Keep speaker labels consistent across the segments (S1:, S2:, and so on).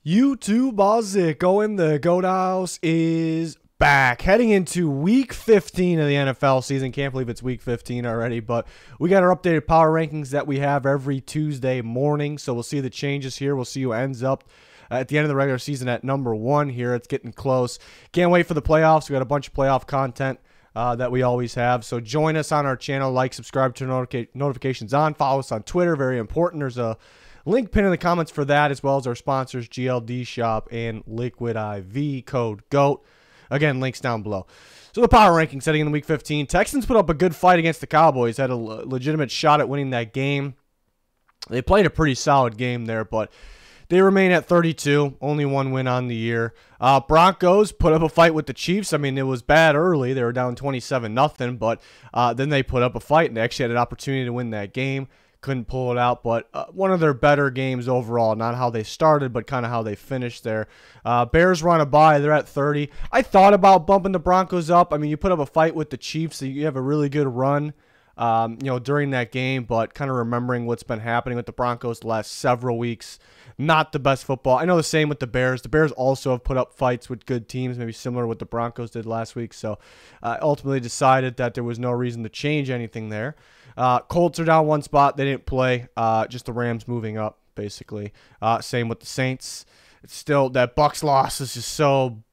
S1: YouTube, how's it going? The Goat House is back. Heading into week 15 of the NFL season. Can't believe it's week 15 already, but we got our updated power rankings that we have every Tuesday morning. So we'll see the changes here. We'll see who ends up at the end of the regular season at number 1 here. It's getting close. Can't wait for the playoffs. We got a bunch of playoff content that we always have. So join us on our channel. Like, subscribe, turn notifications on. Follow us on Twitter. Very important. There's a link pinned in the comments for that, as well as our sponsors, GLD Shop and Liquid IV, code GOAT. Again, links down below. So the power rankings heading into week 15. Texans put up a good fight against the Cowboys. Had a legitimate shot at winning that game. They played a pretty solid game there, but they remain at 32. Only one win on the year. Broncos put up a fight with the Chiefs. I mean, it was bad early. They were down 27-0, but then they put up a fight, and they actually had an opportunity to win that game. Couldn't pull it out, but one of their better games overall. Not how they started, but kind of how they finished there. Bears run a bye. They're at 30. I thought about bumping the Broncos up. I mean, you put up a fight with the Chiefs, so you have a really good run during that game, but kind of remembering what's been happening with the Broncos the last several weeks. Not the best football. I know the same with the Bears. The Bears also have put up fights with good teams, maybe similar to what the Broncos did last week. So ultimately decided that there was no reason to change anything there. Colts are down one spot. They didn't play. Just the Rams moving up, basically. Same with the Saints. It's still, that Bucs loss is just so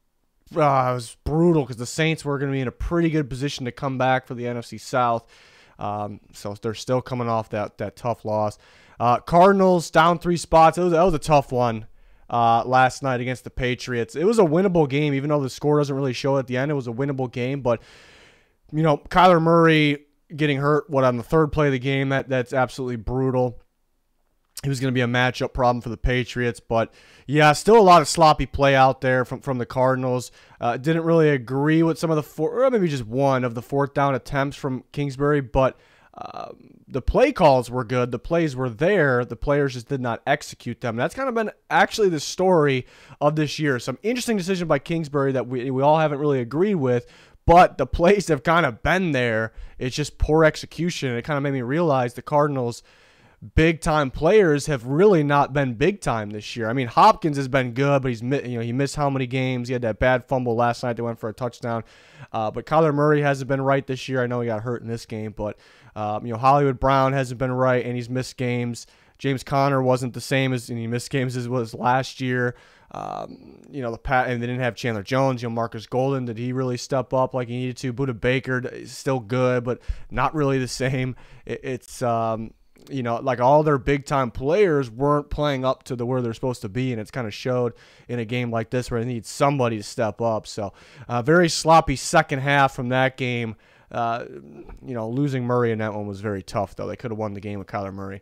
S1: it was brutal because the Saints were going to be in a pretty good position to come back for the NFC South. So they're still coming off that tough loss. Cardinals down 3 spots. That was a tough one last night against the Patriots. It was a winnable game, even though the score doesn't really show at the end. It was a winnable game, but Kyler Murray getting hurt on the third play of the game, that's absolutely brutal. He was going to be a matchup problem for the Patriots, but yeah, still a lot of sloppy play out there from the Cardinals. Didn't really agree with some of the or maybe just one of the 4th down attempts from Kingsbury, but the play calls were good. The plays were there. The players just did not execute them. That's kind of been actually the story of this year. Some interesting decision by Kingsbury that we all haven't really agreed with, but the plays have kind of been there. It's just poor execution. It kind of made me realize the Cardinals' big-time players have really not been big-time this year. I mean, Hopkins has been good, but he missed how many games? He had that bad fumble last night that went for a touchdown. But Kyler Murray hasn't been right this year. I know he got hurt in this game, but Hollywood Brown hasn't been right, and he's missed games. James Conner wasn't the same and he missed games as was last year. And they didn't have Chandler Jones. Marcus Golden, did he really step up like he needed to? Budda Baker is still good, but not really the same. It's like all their big time players weren't playing up to where they're supposed to be, and it's kind of showed in a game like this where they need somebody to step up. So very sloppy second half from that game. Losing Murray in that one was very tough, though. They could have won the game with Kyler Murray.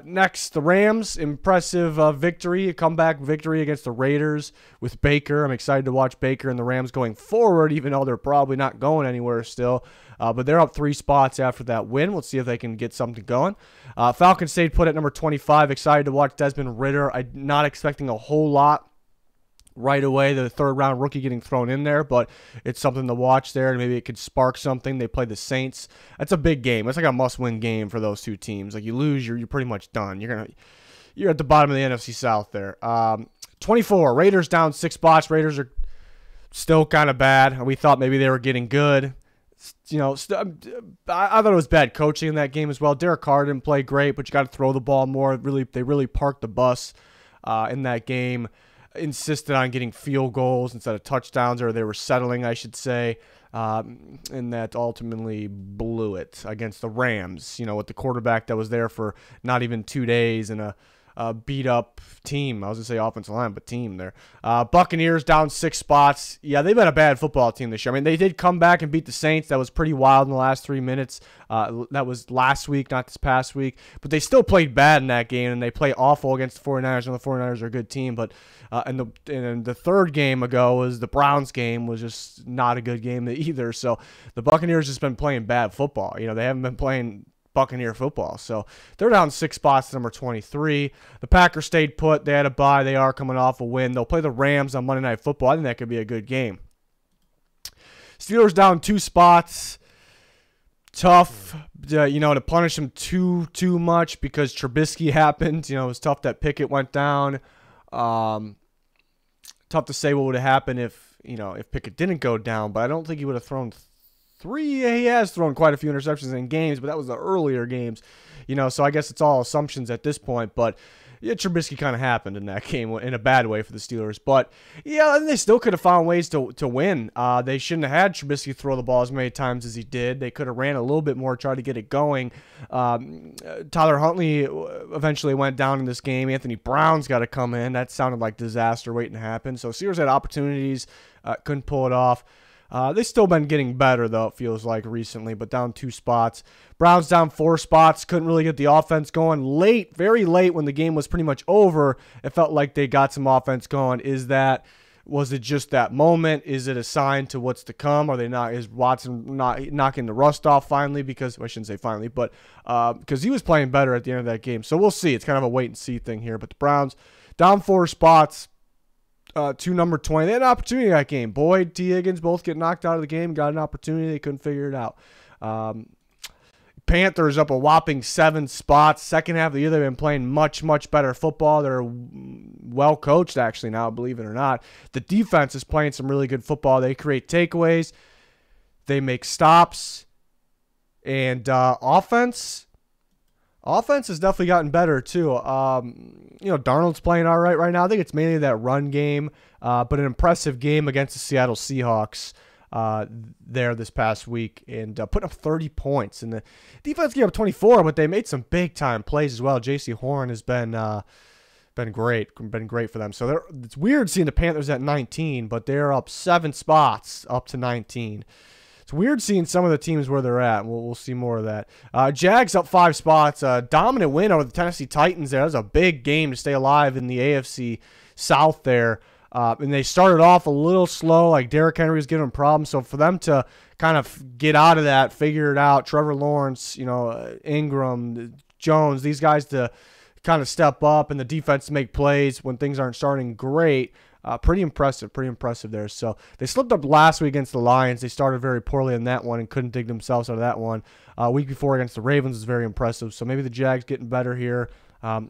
S1: Next, the Rams, impressive victory, a comeback victory against the Raiders with Baker. I'm excited to watch Baker and the Rams going forward, even though they're probably not going anywhere still. But they're up 3 spots after that win. We'll see if they can get something going. Falcons stayed put at number 25. Excited to watch Desmond Ridder. I'm not expecting a whole lot right away, the 3rd-round rookie getting thrown in there, but it's something to watch there, and maybe it could spark something. They play the Saints. That's a big game. That's like a must-win game for those two teams. Like, you lose, you're pretty much done. You're at the bottom of the NFC South there. 24, Raiders down 6 spots. Raiders are still kind of bad. We thought maybe they were getting good. I thought it was bad coaching in that game as well. Derek Carr didn't play great, but you got to throw the ball more. They really parked the bus in that game. Insisted on getting field goals instead of touchdowns, or they were settling, I should say, and that ultimately blew it against the Rams, with the quarterback that was there for not even 2 days and a beat-up team. I was going to say offensive line, but team there. Buccaneers down 6 spots. Yeah, they've been a bad football team this year. I mean, they did come back and beat the Saints. That was pretty wild in the last 3 minutes. That was last week, not this past week. But they still played bad in that game, and they play awful against the 49ers, and the 49ers are a good team. But and the third game ago was the Browns game, was just not a good game either. So the Buccaneers just been playing bad football. They haven't been playing Buccaneer football. So they're down 6 spots to number 23. The Packers stayed put. They had a bye. They are coming off a win. They'll play the Rams on Monday Night Football. I think that could be a good game. Steelers down 2 spots. Tough, to punish them too much because Trubisky happened. It was tough that Pickett went down. tough to say what would have happened if Pickett didn't go down, but I don't think he would have thrown three. He has thrown quite a few interceptions in games, but that was the earlier games, so I guess it's all assumptions at this point. But yeah, Trubisky kind of happened in that game in a bad way for the Steelers. But yeah, they still could have found ways to win. They shouldn't have had Trubisky throw the ball as many times as he did. They could have ran a little bit more, tried to get it going. Tyler Huntley eventually went down in this game. Anthony Brown's got to come in. That sounded like disaster waiting to happen. So Steelers had opportunities, couldn't pull it off. They've still been getting better, though, it feels like, recently, but down 2 spots. Browns down 4 spots. Couldn't really get the offense going. Late, very late, when the game was pretty much over, it felt like they got some offense going. Was it just that moment? Is it a sign to what's to come? Is Watson not knocking the rust off finally? Because, well, I shouldn't say finally, but because he was playing better at the end of that game. So we'll see. It's kind of a wait-and-see thing here. But the Browns down 4 spots. To number 20. They had an opportunity in that game. Boyd, T. Higgins both get knocked out of the game. Got an opportunity. They couldn't figure it out. Panthers up a whopping 7 spots. Second half of the year, they've been playing much, much better football. They're well coached, actually, now, believe it or not. The defense is playing some really good football. They create takeaways. They make stops. And offense has definitely gotten better, too. Darnold's playing all right now. I think it's mainly that run game, but an impressive game against the Seattle Seahawks there this past week, and putting up 30 points. And the defense gave up 24, but they made some big-time plays as well. J.C. Horn has been great for them. So it's weird seeing the Panthers at 19, but they're up 7 spots up to 19. It's weird seeing some of the teams where they're at. We'll see more of that. Jags up 5 spots. Dominant win over the Tennessee Titans there. That was a big game to stay alive in the AFC South there. And they started off a little slow, like Derrick Henry was giving them problems. So for them to kind of get out of that, figure it out, Trevor Lawrence, Ingram, Jones, these guys to kind of step up and the defense to make plays when things aren't starting great. Pretty impressive there. So they slipped up last week against the Lions. They started very poorly in that one and couldn't dig themselves out of that one. Week before against the Ravens was very impressive. So maybe the Jags getting better here.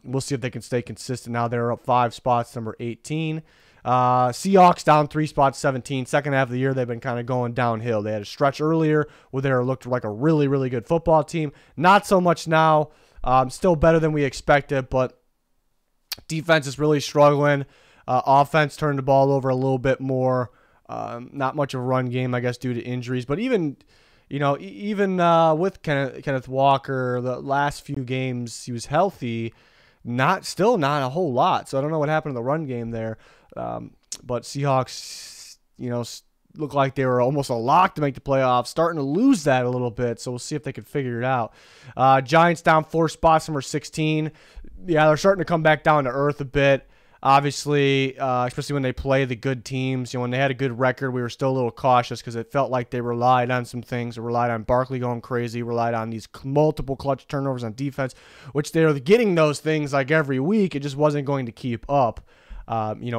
S1: We'll see if they can stay consistent. Now they're up 5 spots, number 18. Seahawks down 3 spots, 17. Second half of the year, they've been kind of going downhill. They had a stretch earlier where they looked like a really, really good football team. Not so much now. Still better than we expected, but defense is really struggling. Offense turned the ball over a little bit more. Not much of a run game, I guess, due to injuries. But even with Kenneth Walker, the last few games he was healthy. Still not a whole lot. So I don't know what happened in the run game there. But Seahawks, look like they were almost a lock to make the playoffs. Starting to lose that a little bit. So we'll see if they can figure it out. Giants down 4 spots, number 16. Yeah, they're starting to come back down to earth a bit. Obviously, especially when they play the good teams. When they had a good record, we were still a little cautious because it felt like they relied on some things. They relied on Barkley going crazy, relied on these multiple clutch turnovers on defense, which they're getting those things like every week. It just wasn't going to keep up,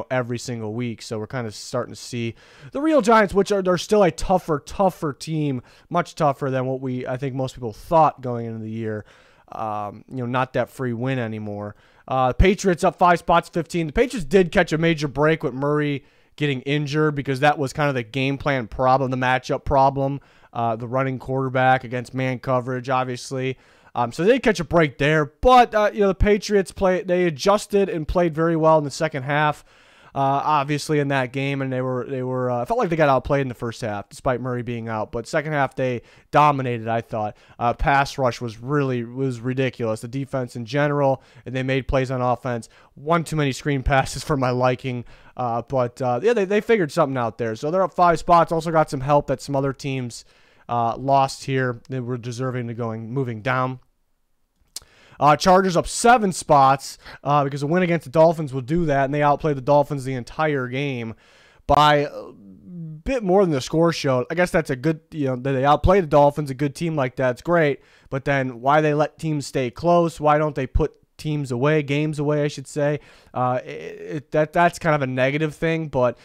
S1: every single week. So we're kind of starting to see the real Giants, which they're still a tougher team, much tougher than what I think most people thought going into the year. Not that free win anymore. Patriots up 5 spots, 15. The Patriots did catch a major break with Murray getting injured because that was kind of the game plan problem, the matchup problem, the running quarterback against man coverage, obviously. So they did catch a break there. But, the Patriots they adjusted and played very well in the second half. Obviously in that game, and they were felt like they got outplayed in the first half despite Murray being out, but second half they dominated. I thought pass rush was ridiculous. The defense in general, and they made plays on offense. One too many screen passes for my liking, but they figured something out there. So they're up 5 spots. Also got some help that some other teams lost here. They were deserving to moving down. Chargers up 7 spots because a win against the Dolphins will do that, and they outplayed the Dolphins the entire game by a bit more than the score showed. I guess that's a good, that they outplayed the Dolphins, a good team like that's great, but then why they let teams stay close? Why don't they put games away, I should say? That's kind of a negative thing, but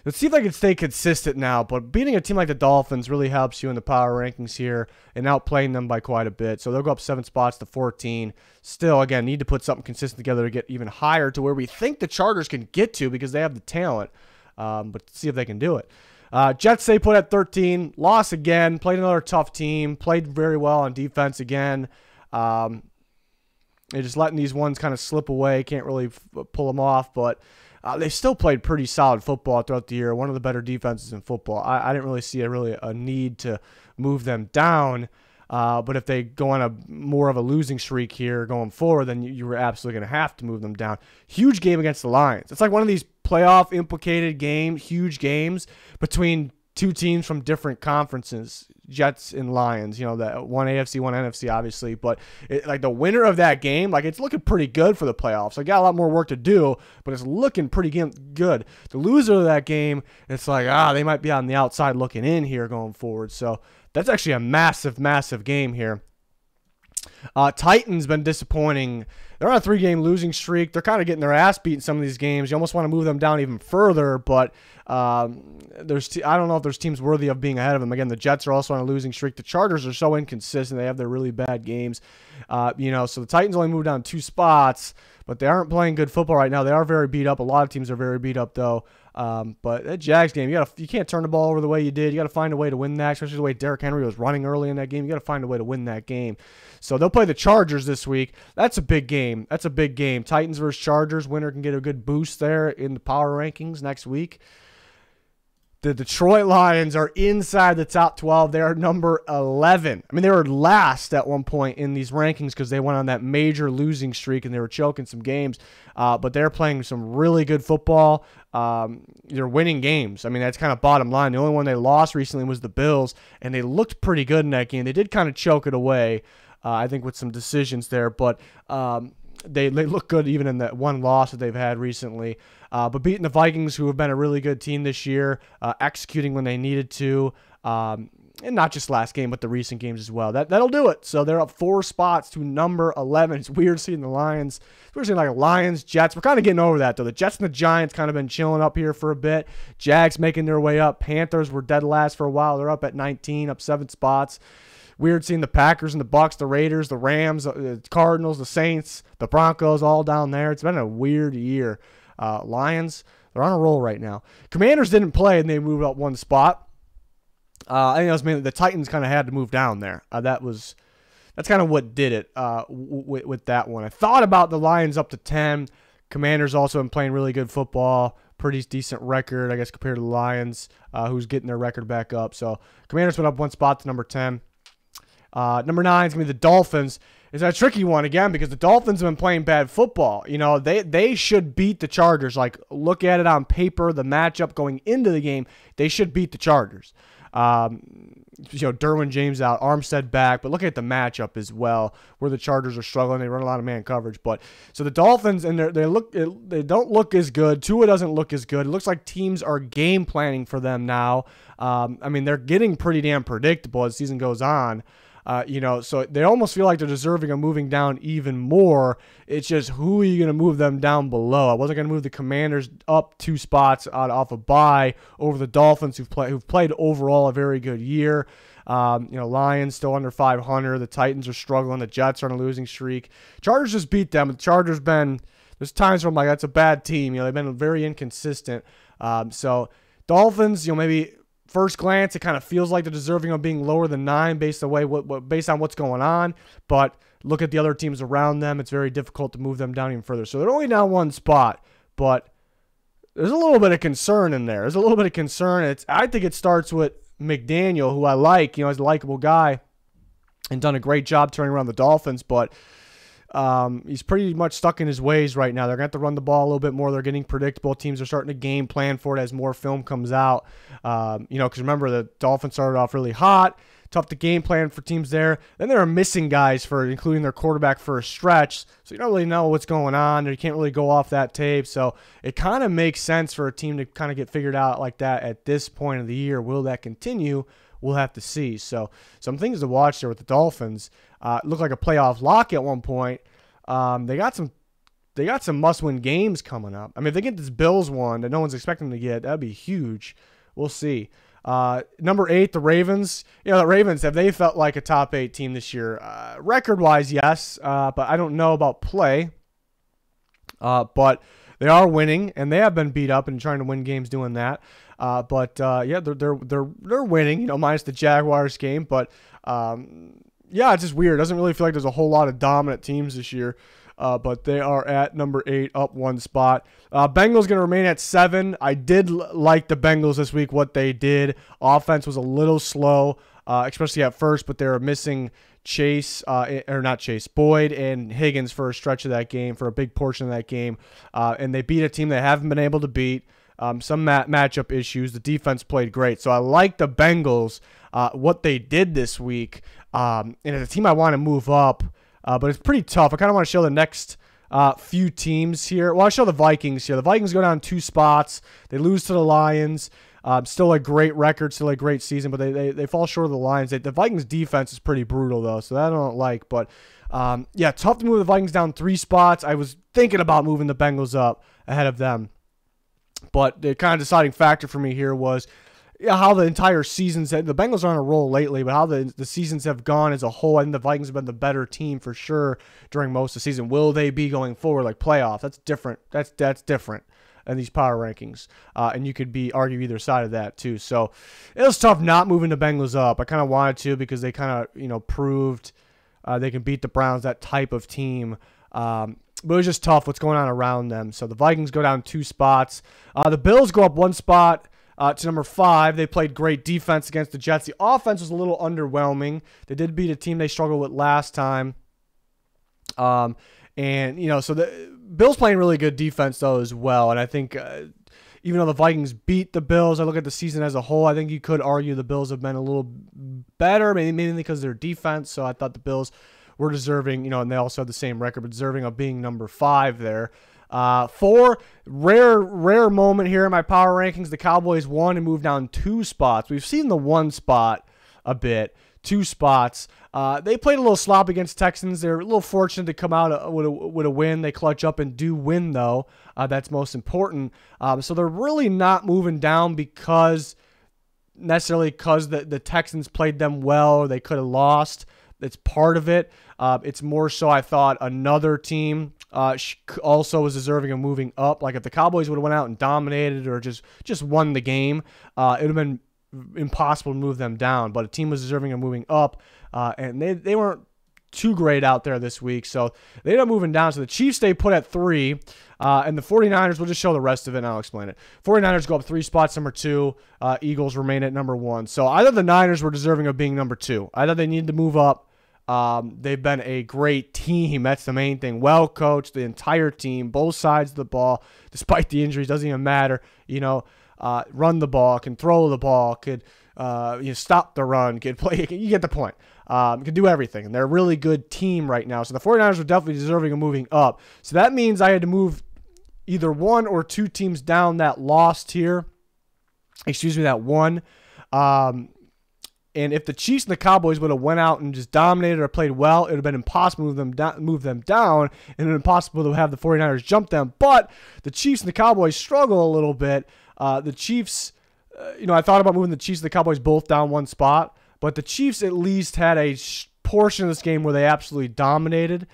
S1: let's see if I can stay consistent now. But beating a team like the Dolphins really helps you in the power rankings here and outplaying them by quite a bit. So they'll go up 7 spots to 14. Still, again, need to put something consistent together to get even higher to where we think the Chargers can get to because they have the talent. but see if they can do it. Jets stay put at 13, lost again, played another tough team, played very well on defense again. They're just letting these ones kind of slip away, can't really pull them off, but they still played pretty solid football throughout the year, one of the better defenses in football. I didn't really see a need to move them down, but if they go on a more of a losing streak here going forward, then you were absolutely going to have to move them down. Huge game against the Lions. It's like one of these playoff implicated huge games between two teams from different conferences, Jets and Lions, that one AFC, one NFC, obviously, but like the winner of that game, like it's looking pretty good for the playoffs. I got a lot more work to do, but it's looking pretty good. The loser of that game, it's like, they might be on the outside looking in here going forward. So that's actually a massive, massive game here. Titans been disappointing. They're on a 3-game losing streak. They're kind of getting their ass beat in some of these games. You almost want to move them down even further, but I don't know if there's teams worthy of being ahead of them. Again, the Jets are also on a losing streak. The Chargers are so inconsistent. They have their really bad games. So the Titans only moved down 2 spots, but they aren't playing good football right now. They are very beat up. A lot of teams are very beat up, though. But that Jags game, you can't turn the ball over the way you did. You got to find a way to win that, especially the way Derrick Henry was running early in that game. You got to find a way to win that game. So they'll play the Chargers this week. That's a big game. Titans versus Chargers. Winner can get a good boost there in the power rankings next week. The Detroit Lions are inside the top 12. They are number 11. I mean, they were last at one point in these rankings because they went on that major losing streak and they were choking some games. But they're playing some really good football. They're winning games. I mean, that's kind of bottom line. The only one they lost recently was the Bills, and they looked pretty good in that game. They did kind of choke it away, I think, with some decisions there. But they look good even in that one loss that they've had recently. But beating the Vikings, who have been a really good team this year, executing when they needed to, and not just last game, but the recent games as well. That'll do it. So they're up 4 spots to number 11. It's weird seeing the Lions. We're seeing like Lions, Jets. We're kind of getting over that, though. The Jets and the Giants kind of been chilling up here for a bit. Jags making their way up. Panthers were dead last for a while. They're up at 19, up 7 spots. Weird seeing the Packers and the Bucks, the Raiders, the Rams, the Cardinals, the Saints, the Broncos all down there. It's been a weird year. Lions, they're on a roll right now. Commanders didn't play, and they moved up 1 spot. I think that was mainly the Titans kind of had to move down there. That's kind of what did it with that one. I thought about the Lions up to 10. Commanders also been playing really good football. Pretty decent record, I guess, compared to the Lions, who's getting their record back up. So Commanders went up 1 spot to number 10. Number 9 is going to be the Dolphins. It's a tricky one again because the Dolphins have been playing bad football. They should beat the Chargers. Like, look at it on paper, the matchup going into the game, they should beat the Chargers. Derwin James out, Armstead back, but look at the matchup as well, where the Chargers are struggling. They run a lot of man coverage, but so the Dolphins and they don't look as good. Tua doesn't look as good. It looks like teams are game planning for them now. I mean, they're getting pretty damn predictable as the season goes on. So they almost feel like they're deserving of moving down even more. It's just, who are you going to move them down below? I wasn't going to move the Commanders up 2 spots off a bye over the Dolphins, who've played overall a very good year. Lions still under 500. The Titans are struggling. The Jets are on a losing streak. Chargers just beat them. The Chargers there's times where I'm like, that's a bad team. They've been very inconsistent. So Dolphins, maybe first glance, it kind of feels like they're deserving of being lower than 9 based on what's going on. But look at the other teams around them. It's very difficult to move them down even further. So they're only down 1 spot, but there's a little bit of concern in there. I think it starts with McDaniel, who I like. He's a likable guy and done a great job turning around the Dolphins, but he's pretty much stuck in his ways right now. They're going to have to run the ball a little bit more. They're getting predictable. Teams are starting to game plan for it as more film comes out. Because remember, the Dolphins started off really hot. Tough to game plan for teams there. Then there are missing guys including their quarterback for a stretch. So you don't really know what's going on. You can't really go off that tape. So it kind of makes sense for a team to kind of get figured out like that at this point of the year. Will that continue? We'll have to see. So some things to watch there with the Dolphins. Looked like a playoff lock at one point. They got some must-win games coming up. I mean, if they get this Bills one that no one's expecting them to get, that'd be huge. We'll see. Number 8, the Ravens. The Ravens, have they felt like a top 8 team this year? Record-wise, yes, but I don't know about play. But they are winning, and they have been beat up and trying to win games doing that. Yeah, they're winning, minus the Jaguars game. But yeah, it's just weird. It doesn't really feel like there's a whole lot of dominant teams this year. But they are at number 8, up 1 spot. Bengals going to remain at 7. I did like the Bengals this week, what they did. Offense was a little slow, especially at first, but they were missing Boyd and Higgins for a stretch of that game, for a big portion of that game. And they beat a team they haven't been able to beat. Some matchup issues. The defense played great. So I like the Bengals, what they did this week. And it's a team I want to move up. But it's pretty tough. I kind of want to show the next few teams here. Well, I'll show the Vikings here. The Vikings go down 2 spots. They lose to the Lions. Still a great record, still a great season, but they fall short of the Lions. The Vikings defense is pretty brutal, though, so that I don't like. But, yeah, tough to move the Vikings down 3 spots. I was thinking about moving the Bengals up ahead of them. But the kind of deciding factor for me here was how the entire season's – the Bengals are on a roll lately, but how the seasons have gone as a whole. I think the Vikings have been the better team for sure during most of the season. Will they be going forward, like playoff? That's different. That's different in these power rankings. And you could argue either side of that too. So it was tough not moving the Bengals up. I kind of wanted to because they kind of, proved they can beat the Browns, that type of team. But it was just tough what's going on around them. So the Vikings go down 2 spots. The Bills go up 1 spot. To number 5, they played great defense against the Jets. The offense was a little underwhelming. They did beat a team they struggled with last time. So the Bills playing really good defense, though, as well. And I think even though the Vikings beat the Bills, I look at the season as a whole, I think you could argue the Bills have been a little better, maybe because of their defense. So I thought the Bills were deserving, and they also have the same record, but deserving of being number 5 there. 4, rare moment here in my power rankings. The Cowboys won and moved down 2 spots. We've seen the 1 spot a bit, 2 spots. They played a little slop against Texans. They're a little fortunate to come out with a win. They clutch up and do win, though. That's most important. So they're really not moving down necessarily because the Texans played them well. They could have lost. It's part of it. It's more so I thought another team also was deserving of moving up. Like if the Cowboys would have went out and dominated or just won the game, it would have been impossible to move them down. But a team was deserving of moving up, and they weren't too great out there this week, so they ended up moving down. So the Chiefs stay put at 3, and the 49ers, we'll just show the rest of it and I'll explain it. 49ers go up 3 spots, number 2. Eagles remain at number 1. So I thought the Niners were deserving of being number 2. I thought they needed to move up. They've been a great team. That's the main thing. Well coached, the entire team, both sides of the ball, despite the injuries, doesn't even matter. Run the ball, can throw the ball, could stop the run, could play. You get the point. Can do everything. And they're a really good team right now. So the 49ers are definitely deserving of moving up. So that means I had to move either 1 or 2 teams down that lost here. That won. And if the Chiefs and the Cowboys would have went out and just dominated or played well, it would have been impossible to move them down, and it would have been impossible to have the 49ers jump them. But the Chiefs and the Cowboys struggle a little bit. The Chiefs, I thought about moving the Chiefs and the Cowboys both down 1 spot, but the Chiefs at least had a portion of this game where they absolutely dominated.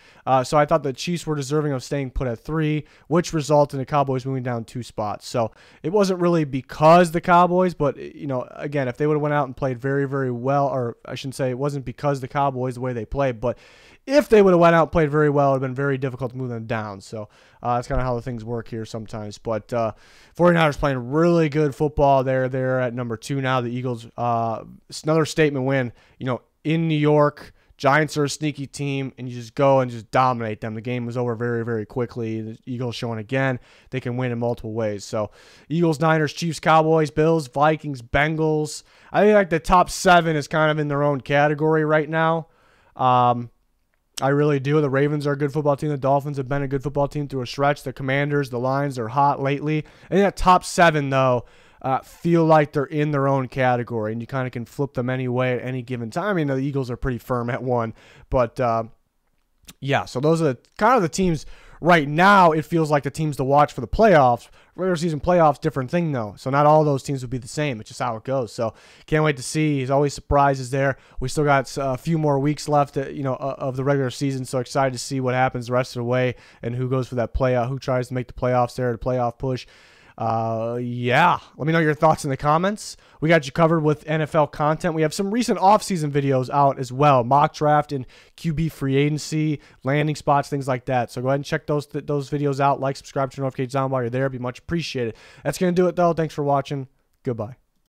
S1: So I thought the Chiefs were deserving of staying put at 3, which resulted in the Cowboys moving down 2 spots. So it wasn't really because the Cowboys, but, again, if they would have went out and played very, very well, or I shouldn't say it wasn't because the Cowboys, the way they played, but if they would have went out and played very well, it would have been very difficult to move them down. So that's kind of how the things work here sometimes. But 49ers playing really good football there. They're at number 2 now. The Eagles, it's another statement win, in New York. Giants are a sneaky team, and you just go and just dominate them. The game was over very, very quickly. The Eagles showing again they can win in multiple ways. So Eagles, Niners, Chiefs, Cowboys, Bills, Vikings, Bengals. I think like the top 7 is kind of in their own category right now. I really do. The Ravens are a good football team. The Dolphins have been a good football team through a stretch. The Commanders, the Lions are hot lately. I think that top 7, though, feel like they're in their own category, and you kind of can flip them any way at any given time. I mean, the Eagles are pretty firm at 1, but yeah, so those are kind of the teams right now it feels like the teams to watch for the playoffs. Regular season playoffs, different thing though. So not all those teams will be the same. It's just how it goes. So can't wait to see. There's always surprises there. We still got a few more weeks left, of the regular season. So excited to see what happens the rest of the way and who goes for that playoff, who tries to make the playoffs there, the playoff push. Yeah, let me know your thoughts in the comments. We got you covered with NFL content. We have some recent offseason videos out as well, mock draft and QB free agency, landing spots, things like that. So go ahead and check those videos out. Like, subscribe, turn notifications on while you're there. It'd be much appreciated. That's going to do it, though. Thanks for watching. Goodbye.